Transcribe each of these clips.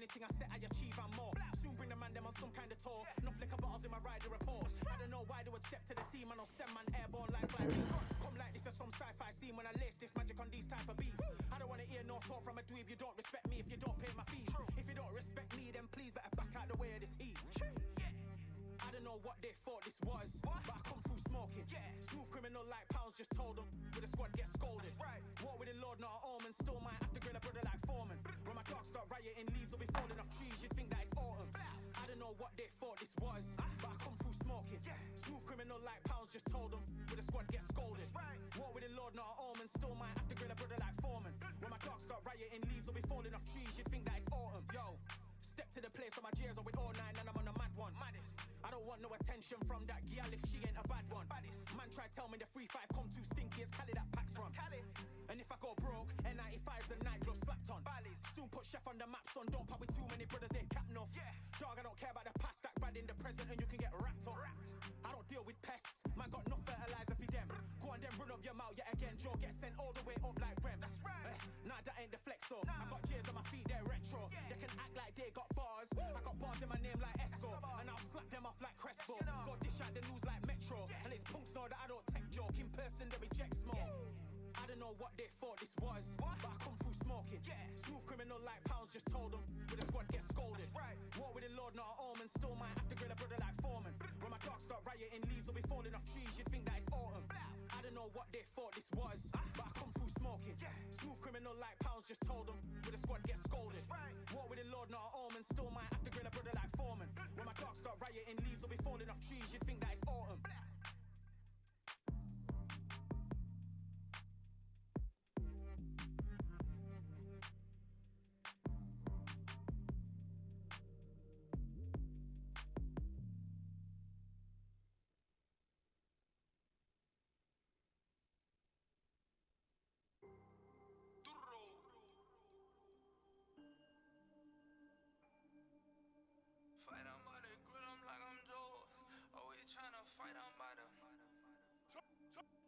Anything I set, I achieve and more. Soon bring the man them on some kind of tour. No flicker bottles in my rider report. I don't know why they would step to the team and I'll send man airborne like me. Come like this as some sci-fi scene when I lace this magic on these type of beats. I don't wanna hear no talk from a dweeb. You don't respect me if you don't pay my fees. If you don't respect me, then please better back out the way of this heat. I don't know what they thought this was, but I come through smoking. Smooth criminal like pounds, just told them with a squad get scolded. Walk with the Lord, not an omen. Still might have to grill a brother like Foreman. When my dogs start rioting, leaves will be falling off trees. You'd think that it's autumn. I don't know what they thought this was, but I come through smoking. Smooth criminal like pounds, just told them with a squad get scolded. Walk with the Lord, not an omen. Still might have to grill a brother like Foreman. When my dogs start rioting, leaves will be falling off trees. You'd think that it's autumn. Yo. Step to the place where my J's are with all nine and I'm on a mad one. I don't want no attention from that gal if she ain't a bad one. Man try tell me the 3-5 come too stinky as Cali that packs from. And if I go broke, N95's a nightglow slapped on. Soon put chef on the map, son. Don't pop with too many brothers, they cap enough. Dog, I don't care about the past, that bad in the present and you can get wrapped up. I don't deal with pests, man got no fertilizer for them. Go on then run up your mouth yet again. Joe get sent all the way up like Rem. That's right. Nah, that ain't the flexo. I got J's on my feet, they're retro. They can act like they got bars. I got bars in my name like Esco, and I'll slap them off like Crespo. Go dish out the news like Metro, and it's punks know that I don't tech joke. In person they reject smoke. I don't know what they thought this was, but I come through smoking. Smooth criminal like pounds, just told them with a squad get scolded. Walk with the Lord, not an omen. Still might have to grill a brother like Foreman. When my dogs start rioting, leaves will be falling off trees. You'd think that it's autumn. I don't know what they thought this was, but I come through smoking. Smooth criminal like pounds, just told them with a squad get scolded. Walk with the Lord, not an omen. Still might have to grill a brother like Foreman. When my dogs start rioting, leaves will be falling off trees. You'd think that it's autumn. Fight on by the grill, I'm like I'm Joe. Always tryna fight on by the.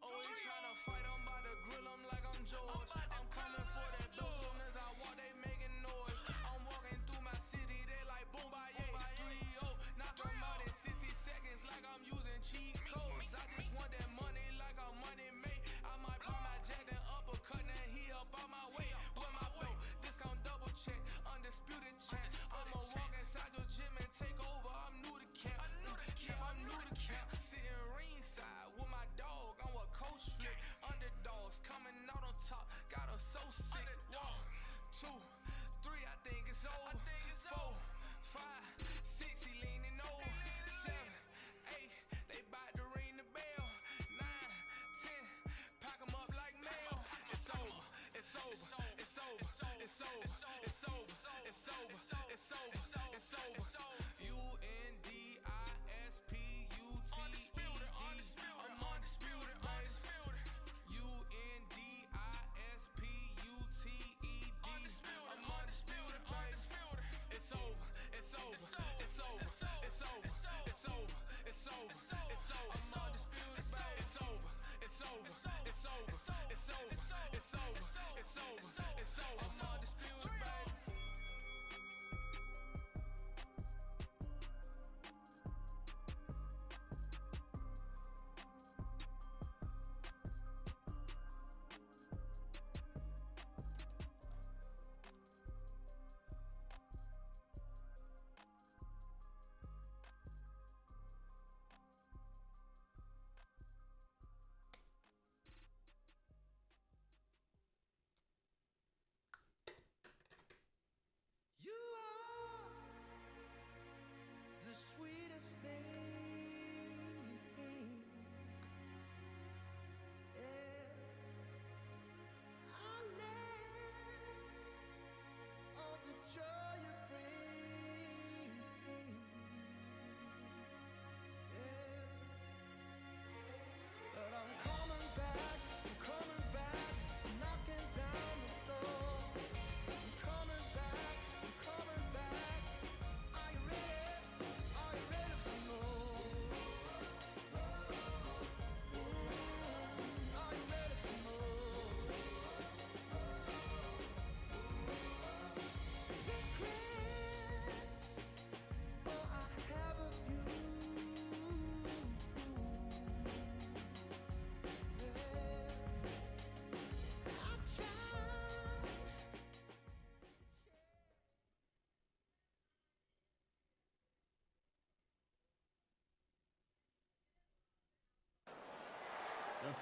Always tryna fight on by the grill, I'm like I'm George. I'm coming for that dough, soon as I walk, they making noise. I'm walking through my city, they like boom by 3-0. Knock them out in 60 seconds like I'm using cheat codes. I just want that money like I'm money made. I might pop my jack and uppercut, and he up on my way. With my belt, discount double check, undisputed champ. I'ma walk inside your gym and take over. I'm new to camp. I'm new to camp. Sitting ringside with my dog on what coach flick. Underdogs coming out on top. Got us so sick. 1, 2, 3, I think it's over. 4, 5, 6, he leaning over. 7, 8, they bout to ring the bell. 9, 10, pack 'em up like mail. It's over. It's over. It's over. It's over. It's over. It's over. It's over. It's over. It's over. UNDISPUTED. I'm undisputed. UNDISPUTED. I'm undisputed.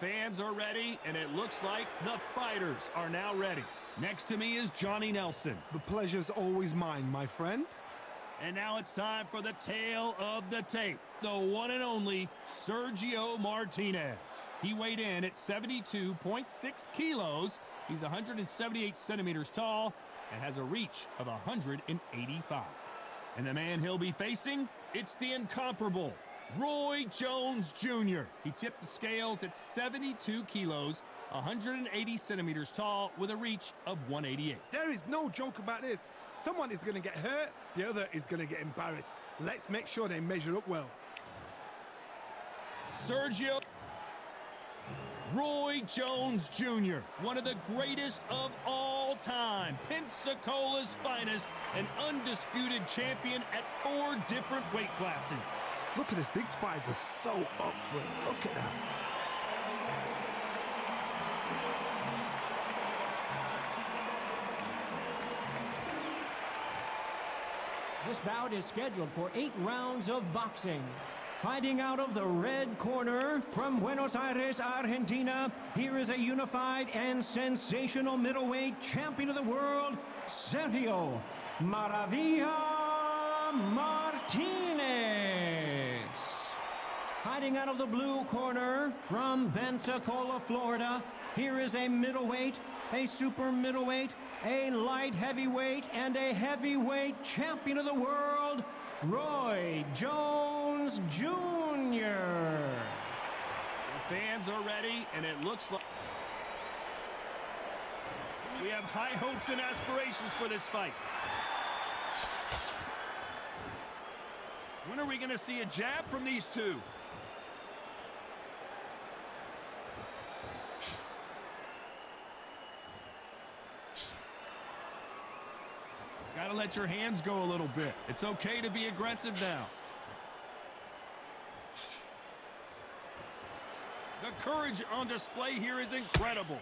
fans are ready, and it looks like the fighters are now ready. Next to me is Johnny Nelson. The pleasure's always mine, my friend. And now it's time for the tale of the tape. The one and only Sergio Martinez. He weighed in at 72.6 kilos. He's 178 centimeters tall and has a reach of 185. And the man he'll be facing, it's the incomparable Roy Jones Jr. He tipped the scales at 72 kilos, 180 centimeters tall, with a reach of 188. There is no joke about this. Someone is going to get hurt, the other is going to get embarrassed. Let's make sure they measure up well. Sergio Roy Jones Jr., one of the greatest of all time, Pensacola's finest, an undisputed champion at 4 different weight classes. Look at this, these fighters are so up for it. Look at that. This bout is scheduled for 8 rounds of boxing. Fighting out of the red corner from Buenos Aires, Argentina, here is a unified and sensational middleweight champion of the world, Sergio Maravilla Martinez. Fighting out of the blue corner from Pensacola, Florida, here is a middleweight, a super middleweight, a light heavyweight, and a heavyweight champion of the world, Roy Jones Jr. The fans are ready, and it looks like we have high hopes and aspirations for this fight. When are we going to see a jab from these two? Got to let your hands go a little bit. It's okay to be aggressive now. The courage on display here is incredible.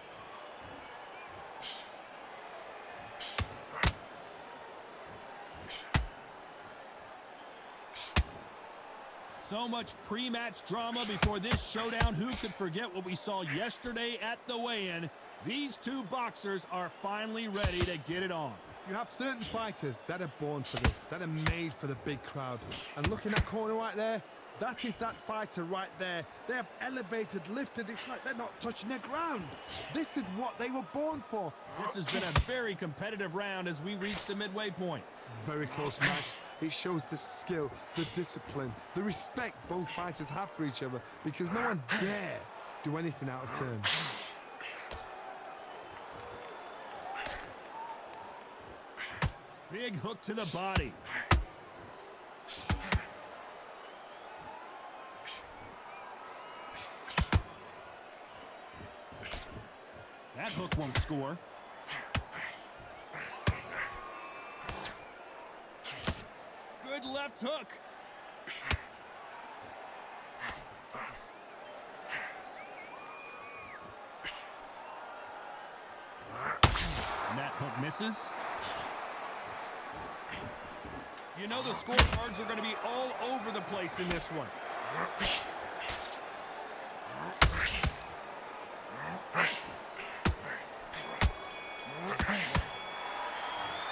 So much pre-match drama before this showdown. Who could forget what we saw yesterday at the weigh-in? These two boxers are finally ready to get it on. You have certain fighters that are born for this, that are made for the big crowd. And look in that corner right there, that is that fighter right there. They have elevated, lifted, it's like they're not touching the ground. This is what they were born for. This has been a very competitive round as we reach the midway point. Very close match. It shows the skill, the discipline, the respect both fighters have for each other, because no one dare do anything out of turn. Big hook to the body. That hook won't score. Good left hook. And that hook misses. You know the scorecards are going to be all over the place in this one.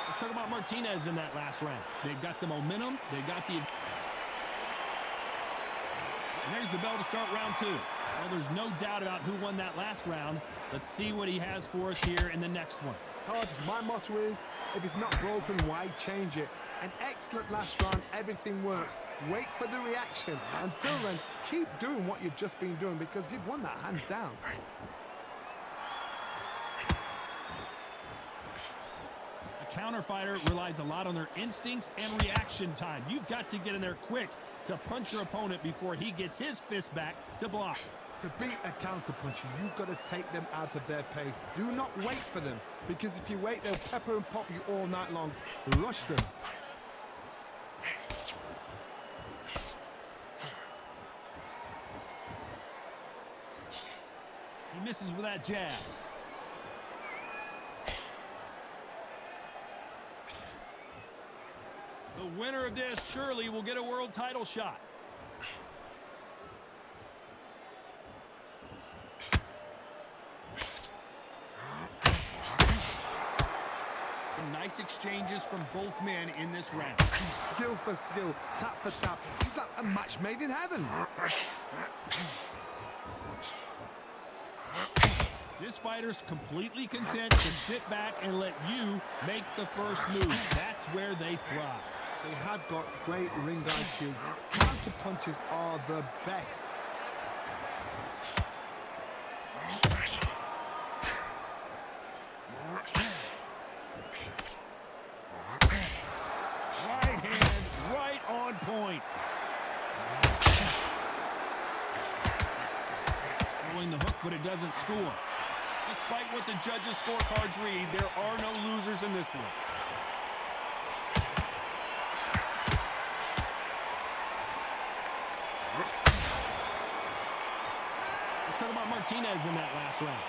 Let's talk about Martinez in that last round. They've got the momentum. They've got the... And there's the bell to start round 2. Well, there's no doubt about who won that last round. Let's see what he has for us here in the next one. Todd, my motto is, if it's not broken, why change it? An excellent last round, everything works. Wait for the reaction. Until then, keep doing what you've just been doing, because you've won that hands down. A counter fighter relies a lot on their instincts and reaction time. You've got to get in there quick to punch your opponent before he gets his fist back to block. To beat a counter-puncher, you've got to take them out of their pace. Do not wait for them, because if you wait, they'll pepper and pop you all night long. Rush them. He misses with that jab. The winner of this surely will get a world title shot. Nice exchanges from both men in this round. Skill for skill, tap for tap. It's like a match made in heaven. This fighter's completely content to sit back and let you make the first move. That's where they thrive. They have got great ring IQ. Counter punches are the best. Right hand, right on point. Throwing the hook, but it doesn't score. Despite what the judges' scorecards read, there are no losers in this one. Let's talk about Martinez in that last round.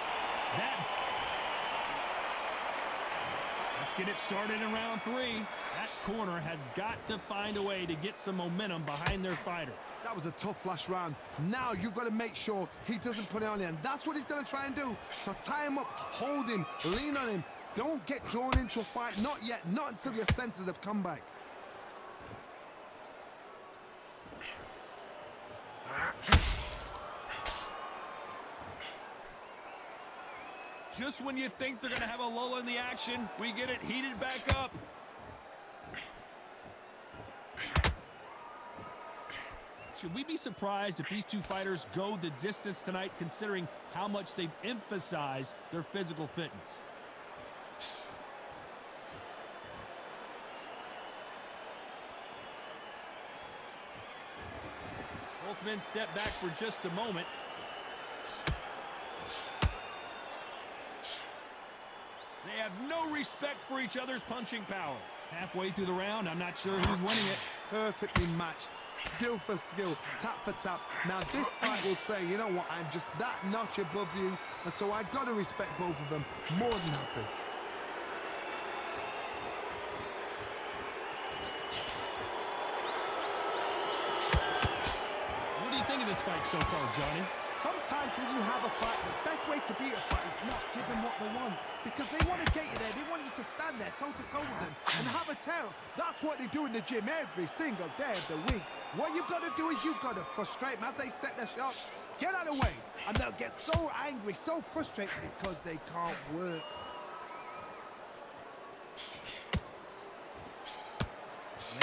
Let's get it started in round 3. That corner has got to find a way to get some momentum behind their fighter. That was a tough last round. Now you've got to make sure he doesn't put it on you, and that's what he's going to try and do. So tie him up, hold him, lean on him. Don't get drawn into a fight. Not yet. Not until your senses have come back. Just when you think they're going to have a lull in the action, we get it heated back up. Should we be surprised if these two fighters go the distance tonight, considering how much they've emphasized their physical fitness? Both men step back for just a moment. They have no respect for each other's punching power. Halfway through the round, I'm not sure who's winning it. Perfectly matched, skill for skill, tap for tap. Now this fight will say, you know what, I'm just that notch above you, and so I've got to respect both of them. More than happy. What do you think of this fight so far, Johnny? Sometimes when you have a fight, the best way to beat a fight is not give them what they want. Because they want to get you there. They want you to stand there toe-to-toe with them and have a tear. That's what they do in the gym every single day of the week. What you've got to do is you've got to frustrate them as they set their shots. Get out of the way. And they'll get so angry, so frustrated because they can't work.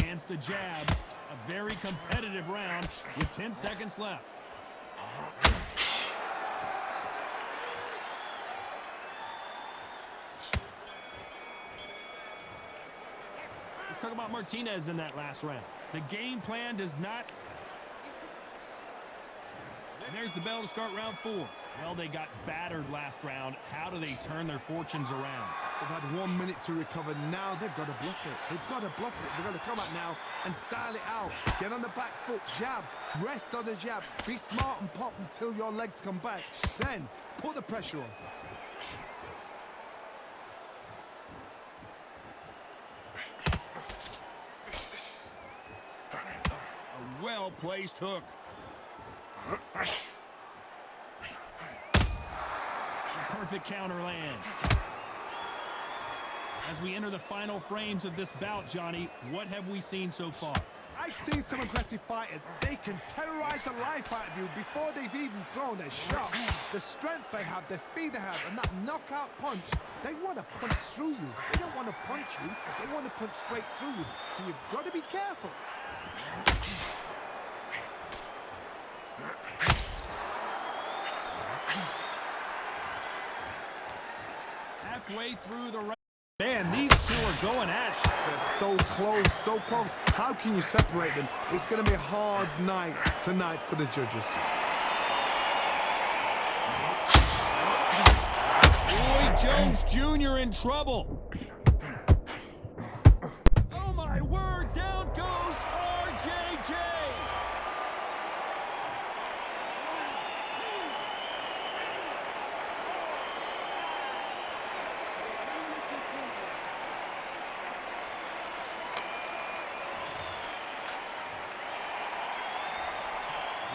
Lands the jab. A very competitive round with 10 seconds left. Let's talk about Martinez in that last round. The game plan does not... And there's the bell to start round 4. Well, they got battered last round. How do they turn their fortunes around? They've had 1 minute to recover. Now they've got to bluff it. They've got to bluff it. They've got to come out now and style it out. Get on the back foot, jab, rest on the jab. Be smart and pop until your legs come back. Then put the pressure on. A well-placed hook. Perfect counter lands. As we enter the final frames of this bout, Johnny, what have we seen so far? I've seen some aggressive fighters. They can terrorize the life out of you before they've even thrown a shot. The strength they have, the speed they have, and that knockout punch, they want to punch through you. They don't want to punch you. They want to punch straight through you. So you've got to be careful. Halfway through the round. Man, these two are going at it. They're so close, so close. How can you separate them? It's going to be a hard night tonight for the judges. Roy Jones Jr. in trouble. Oh my word, down goes RJJ.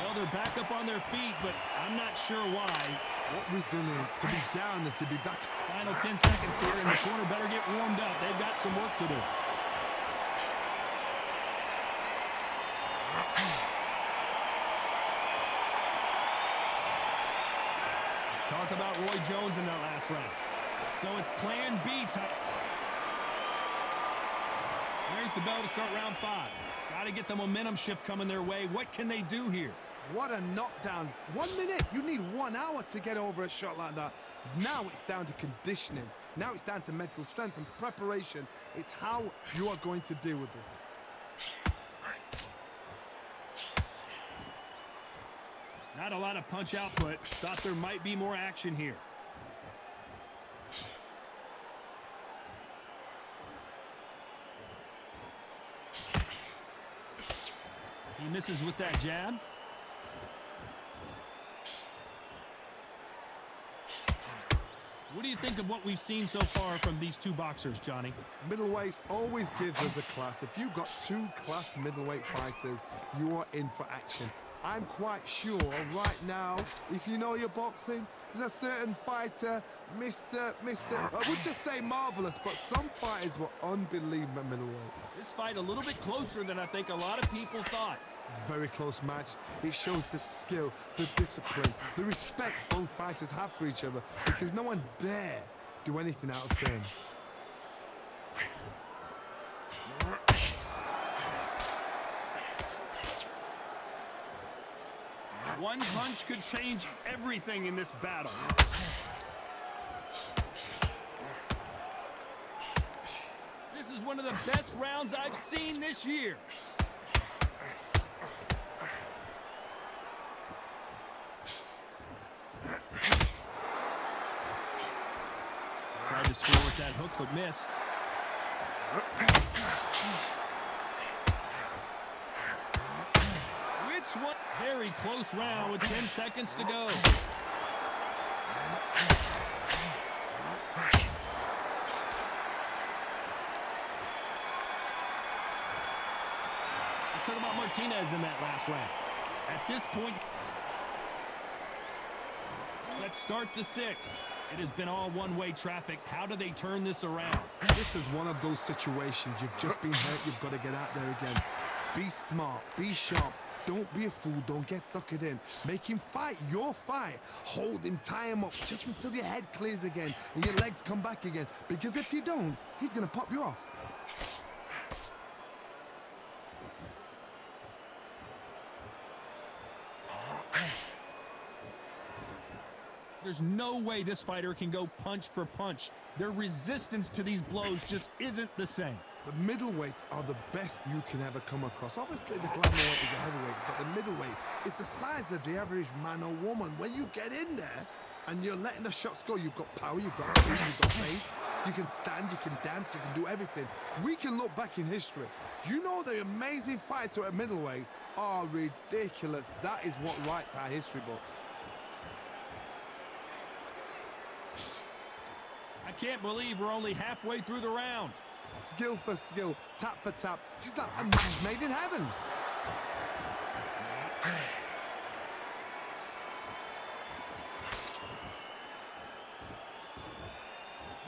Well, they're back up on their feet, but I'm not sure why. What resilience to be down and to be back. Final 10 seconds here, and the corner better get warmed up. They've got some work to do. Let's talk about Roy Jones in that last round. So it's plan B type. There's the bell to start round 5. Got to get the momentum shift coming their way. What can they do here? What a knockdown. 1 minute. You need 1 hour to get over a shot like that. Now it's down to conditioning. Now it's down to mental strength and preparation. It's how you are going to deal with this. Not a lot of punch output. Thought there might be more action here. He misses with that jab. What do you think of what we've seen so far from these two boxers, Johnny? Middleweight always gives us a class. If you've got 2 class middleweight fighters, you are in for action. I'm quite sure right now, if you know your boxing, there's a certain fighter, Mr. I would just say marvelous, but some fighters were unbelievable at middleweight. This fight a little bit closer than I think a lot of people thought. Very close match. It shows the skill, the discipline, the respect both fighters have for each other, because no one dare do anything out of turn. One punch could change everything in this battle. This is one of the best rounds I've seen this year. Tried to score with that hook, but missed. Which one? Very close round with 10 seconds to go. Let's talk about Martinez in that last round. At this point, let's start the 6th. It has been all one-way traffic. How do they turn this around? This is one of those situations. You've just been hurt. You've got to get out there again. Be smart. Be sharp. Don't be a fool. Don't get suckered in. Make him fight your fight. Hold him. Tie him up just until your head clears again and your legs come back again. Because if you don't, he's going to pop you off. There's no way this fighter can go punch for punch. Their resistance to these blows just isn't the same. The middleweights are the best you can ever come across. Obviously, the glamour is a heavyweight, but the middleweight is the size of the average man or woman. When you get in there and you're letting the shots go, you've got power, you've got speed, you've got pace. You can stand, you can dance, you can do everything. We can look back in history. You know the amazing fights at middleweight are ridiculous. That is what writes our history books. I can't believe we're only halfway through the round. Skill for skill, tap for tap. She's like a match made in heaven.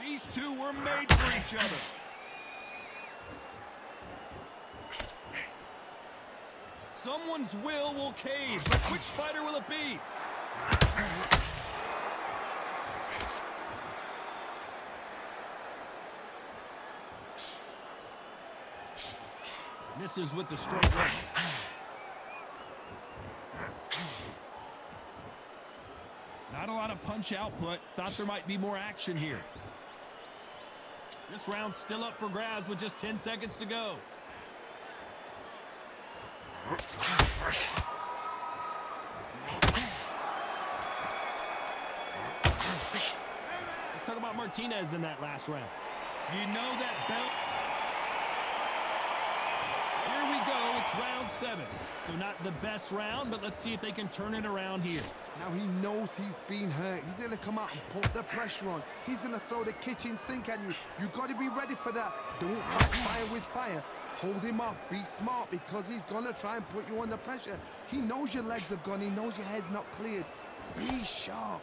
These two were made for each other. Someone's will cave, but which fighter will it be? Misses with the straight right. Not a lot of punch output. Thought there might be more action here. This round's still up for grabs with just 10 seconds to go. Let's talk about Martinez in that last round. You know that belt. Here we go, it's round 7. So not the best round, but let's see if they can turn it around here. Now he knows he's been hurt. He's going to come out and put the pressure on. He's going to throw the kitchen sink at you. You've got to be ready for that. Don't fight fire with fire. Hold him off. Be smart, because he's going to try and put you under pressure. He knows your legs have gone. He knows your head's not cleared. Be sharp.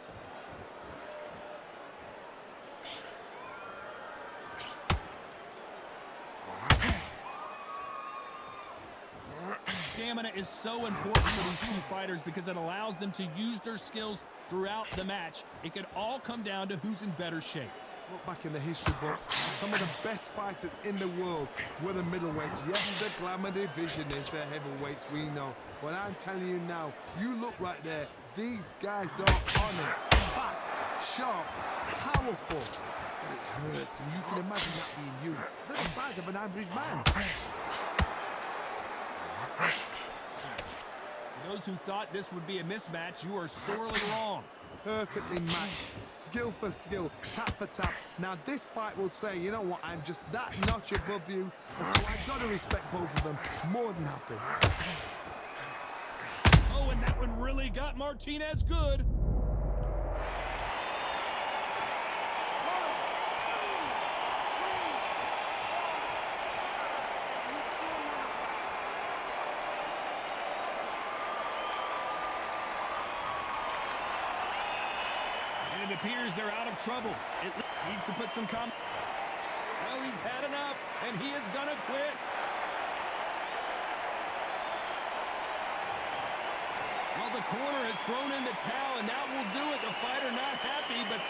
stamina is so important for these two fighters because it allows them to use their skills throughout the match. It could all come down to who's in better shape. Look back in the history books, some of the best fighters in the world were the middleweights. Yes, the glamour division is the heavyweights, we know. But I'm telling you now, you look right there, these guys are on it. Fast, sharp, powerful. But it hurts, and you can imagine that being you. They're the size of an average man. For those who thought this would be a mismatch, you are sorely wrong. Perfectly matched, skill for skill, tap for tap. Now this fight will say, you know what, I'm just that notch above you, and so I've got to respect both of them. More than happy. Oh, and that one really got Martinez good. And it appears they're out of trouble. It needs to put some Well, he's had enough, and he is gonna quit. Well, the corner has thrown in the towel, and that will do it. The fighter not happy, but